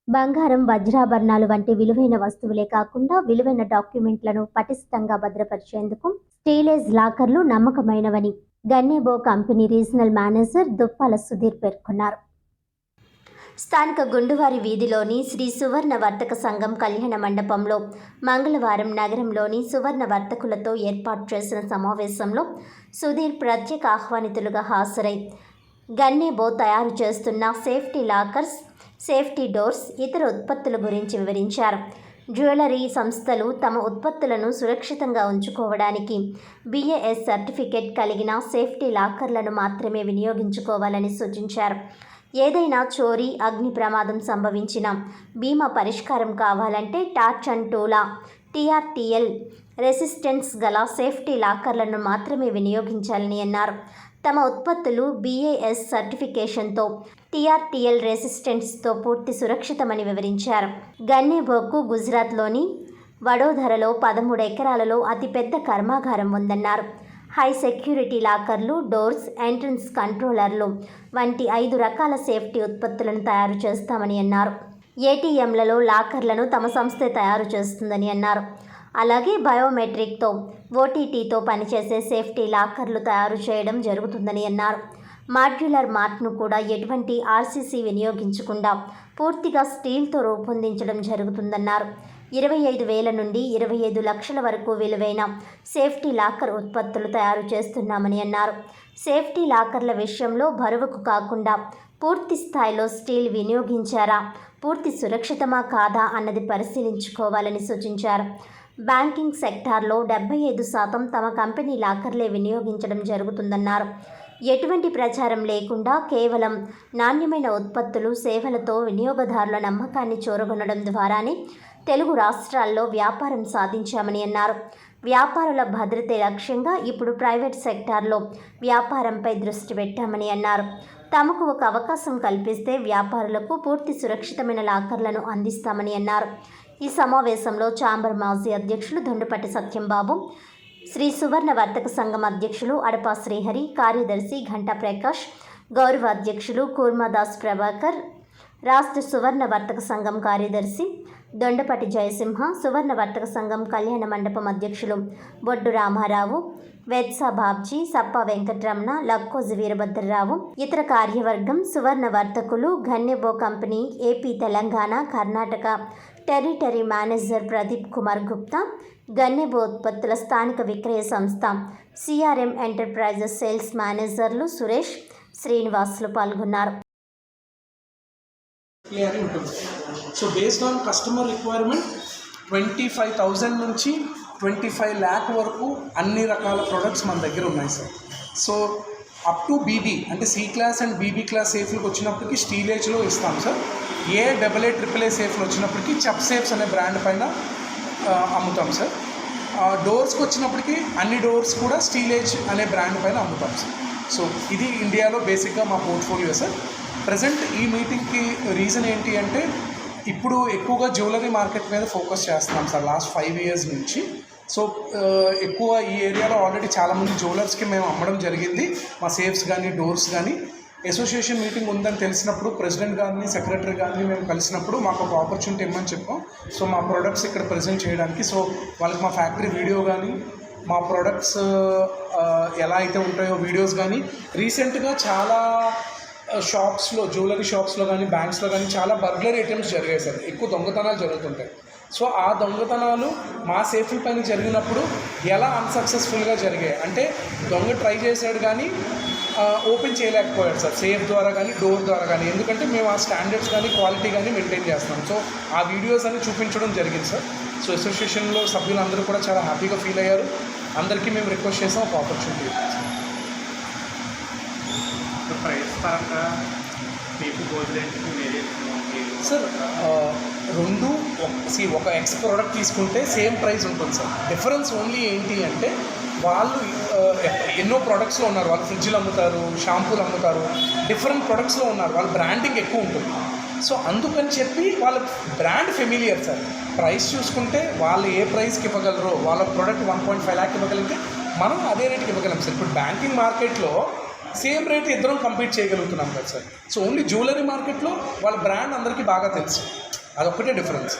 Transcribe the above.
బంగారం, వజ్రాభరణాలు వంటి విలువైన వస్తువులే కాకుండా విలువైన డాక్యుమెంట్లను పటిష్టంగా భద్రపరిచేందుకు స్టీలేజ్ లాకర్లు నమ్మకమైనవని గన్నెబో కంపెనీ రీజనల్ మేనేజర్ దుప్పాల సుధీర్ పేర్కొన్నారు. స్థానిక గుండువారి వీధిలోని శ్రీ సువర్ణ వర్తక సంఘం కళ్యాణ మండపంలో మంగళవారం నగరంలోని సువర్ణ వర్తకులతో ఏర్పాటు చేసిన సమావేశంలో సుధీర్ ప్రత్యేక ఆహ్వానితులుగా హాజరై గన్నెబో తయారు చేస్తున్న సేఫ్టీ లాకర్స్, సేఫ్టీ డోర్స్, ఇతర ఉత్పత్తుల గురించి వివరించారు. జ్యువెలరీ సంస్థలు తమ ఉత్పత్తులను సురక్షితంగా ఉంచుకోవడానికి BAS సర్టిఫికేట్ కలిగిన సేఫ్టీ లాకర్లను మాత్రమే వినియోగించుకోవాలని సూచించారు. ఏదైనా చోరీ, అగ్ని ప్రమాదం సంభవించిన బీమా పరిష్కారం కావాలంటే టార్చ్ అండ్ టూలా TRTL రెసిస్టెన్స్ గల సేఫ్టీ లాకర్లను మాత్రమే వినియోగించాలని అన్నారు. తమ ఉత్పత్తులు BAS సర్టిఫికేషన్తో TRTL రెసిస్టెన్స్తో పూర్తి సురక్షితమని వివరించారు. గన్నెబోకు గుజరాత్లోని వడోదరలో 13 ఎకరాలలో అతిపెద్ద కర్మాగారం ఉందన్నారు. హై సెక్యూరిటీ లాకర్లు, డోర్స్, ఎంట్రన్స్ కంట్రోలర్లు వంటి 5 రకాల సేఫ్టీ ఉత్పత్తులను తయారు చేస్తామని అన్నారు. ATMలలో లాకర్లను తమ సంస్థే తయారు చేస్తుందని అన్నారు. అలాగే బయోమెట్రిక్తో, OTTతో పనిచేసే సేఫ్టీ లాకర్లు తయారు చేయడం జరుగుతుందని అన్నారు. మాడ్యులర్ మార్ట్ను కూడా ఎటువంటి RCC వినియోగించకుండా పూర్తిగా స్టీల్తో రూపొందించడం జరుగుతుందన్నారు. 25,000 నుండి 25 లక్షల వరకు విలువైన సేఫ్టీ లాకర్ ఉత్పత్తులు తయారు చేస్తున్నామని అన్నారు. సేఫ్టీ లాకర్ల విషయంలో బరువుకు కాకుండా పూర్తి స్థాయిలో స్టీల్ వినియోగించారా, పూర్తి సురక్షితమా కాదా అన్నది పరిశీలించుకోవాలని సూచించారు. బ్యాంకింగ్ సెక్టార్లో 75% తమ కంపెనీ లాకర్లే వినియోగించడం జరుగుతుందన్నారు. ఎటువంటి ప్రచారం లేకుండా కేవలం నాణ్యమైన ఉత్పత్తులు, సేవలతో వినియోగదారుల నమ్మకాన్ని చూరగొనడం ద్వారానే తెలుగు రాష్ట్రాల్లో వ్యాపారం సాధించామని అన్నారు. వ్యాపారుల భద్రతే లక్ష్యంగా ఇప్పుడు ప్రైవేట్ సెక్టార్లో వ్యాపారంపై దృష్టి పెట్టామని అన్నారు. తమకు ఒక అవకాశం కల్పిస్తే వ్యాపారులకు పూర్తి సురక్షితమైన లాకర్లను అందిస్తామని అన్నారు. ఈ సమావేశంలో ఛాంబర్ మాజీ అధ్యక్షులు దొండపట్టి సత్యంబాబు, శ్రీ సువర్ణ వర్తక సంఘం అధ్యక్షులు అడపా శ్రీహరి, కార్యదర్శి ఘంటా ప్రకాష్, గౌరవ అధ్యక్షులు కూర్మాదాస్ ప్రభాకర్, రాష్ట్ర సువర్ణ వర్తక సంఘం కార్యదర్శి దొండపట్టి జయసింహ, సువర్ణ వర్తక సంఘం కళ్యాణ మండపం అధ్యక్షులు బొడ్డు రామారావు, వెత్సా బాబ్జీ, సప్ప వెంకటరమణ, లక్కోజు వీరభద్రరావు, ఇతర కార్యవర్గం, సువర్ణ వర్తకులు, Gunnebo company AP, Telangana, Karnataka territory manager Pradeep Kumar Gupta, Gunnebo ఉత్పత్తుల స్థానిక విక్రయ సంస్థ CRM ఎంటర్ప్రైజెస్ సేల్స్ మేనేజర్లు సురేష్, శ్రీనివాసులు పాల్గొన్నారు. So based on customer requirement 25,000 నుంచి 25 lakh వరకు అన్ని రకాల ప్రొడక్ట్స్ మన దగ్గర ఉన్నాయి sir. So up to BB అంటే C class and BB class సేఫ్లకు వచ్చినప్పటికీ స్టీలేజ్లో ఇస్తాం సార్. AA సేఫ్లు వచ్చినప్పటికీ చప్ సేఫ్స్ అనే బ్రాండ్ పైన అమ్ముతాం సార్. డోర్స్కి వచ్చినప్పటికీ అన్ని డోర్స్ కూడా స్టీలేజ్ అనే బ్రాండ్ పైన అమ్ముతాం సార్. సో ఇది ఇండియాలో బేసిక్గా మా పోర్ట్ఫోలియో సార్. ప్రజెంట్ ఈ మీటింగ్కి రీజన్ ఏంటి అంటే ఇప్పుడు ఎక్కువగా జ్యువెలరీ మార్కెట్ మీద ఫోకస్ చేస్తున్నాం సార్ లాస్ట్ 5 years నుంచి. సో ఎక్కువ ఈ ఏరియాలో ఆల్రెడీ చాలామంది జ్యువెలర్స్కి మేము అమ్మడం జరిగింది. మా సేఫ్స్ కానీ డోర్స్ కానీ అసోసియేషన్ మీటింగ్ ఉందని తెలిసినప్పుడు ప్రెసిడెంట్ గారిని, సెక్రటరీ గారిని మేము కలిసినప్పుడు మాకు ఒక ఆపర్చునిటీ ఇవ్వమని చెప్పాం. సో మా ప్రొడక్ట్స్ ఇక్కడ ప్రజెంట్ చేయడానికి, సో వాళ్ళకి మా ఫ్యాక్టరీ వీడియో కానీ మా ప్రొడక్ట్స్ ఎలా అయితే ఉంటాయో వీడియోస్ కానీ, రీసెంట్గా చాలా షాప్స్లో, జ్యువెలరీ షాప్స్లో కానీ బ్యాంక్స్లో కానీ చాలా బర్గ్లరీ అటెంప్ట్స్ జరిగాయి సార్. ఎక్కువ దొంగతనాలు జరుగుతుంటాయి. సో ఆ దొంగతనాలు మా సేఫ్టీ పైన జరిగినప్పుడు ఎలా అన్సక్సెస్ఫుల్గా జరిగాయి అంటే దొంగ ట్రై చేశాడు కానీ ఓపెన్ చేయలేకపోయాడు సార్, సేఫ్ ద్వారా కానీ డోర్ ద్వారా కానీ. ఎందుకంటే మేము ఆ స్టాండర్డ్స్ కానీ క్వాలిటీ కానీ మెయింటైన్ చేస్తాం. సో ఆ వీడియోస్ అన్ని చూపించడం జరిగింది సార్. సో అసోసియేషన్లో సభ్యులందరూ కూడా చాలా హ్యాపీగా ఫీల్ అయ్యారు. అందరికీ మేము రిక్వెస్ట్ చేసాం ఒక ఆపర్చునిటీ. ప్రైస్ పరంగా మీకు సార్ రెండు ఒక ఎక్స్ ప్రోడక్ట్ తీసుకుంటే సేమ్ ప్రైస్ ఉంటుంది సార్. డిఫరెన్స్ ఓన్లీ ఏంటి అంటే వాళ్ళు ఎన్నో ప్రోడక్ట్స్లో ఉన్నారు. వాళ్ళు ఫ్రిడ్జ్లు అమ్ముతారు, షాంపూలు అమ్ముతారు, డిఫరెంట్ ప్రొడక్ట్స్లో ఉన్నారు. వాళ్ళ బ్రాండింగ్ ఎక్కువ ఉంటుంది. సో అందుకని చెప్పి వాళ్ళ బ్రాండ్ ఫెమిలియర్ సార్. ప్రైస్ చూసుకుంటే వాళ్ళు ఏ ప్రైస్కి ఇవ్వగలరో, వాళ్ళ ప్రోడక్ట్ 1.5 lakh ఇవ్వగలిగితే మనం అదే రేట్కి ఇవ్వగలం సార్. ఇప్పుడు బ్యాంకింగ్ మార్కెట్లో సేమ్ రేట్ ఇద్దరం కంపీట్ చేయగలుగుతున్నాం కదా సార్. సో ఓన్లీ జ్యువెలరీ మార్కెట్లో వాళ్ళ బ్రాండ్ అందరికీ బాగా తెలుసు. అదొక్కటే డిఫరెన్స్.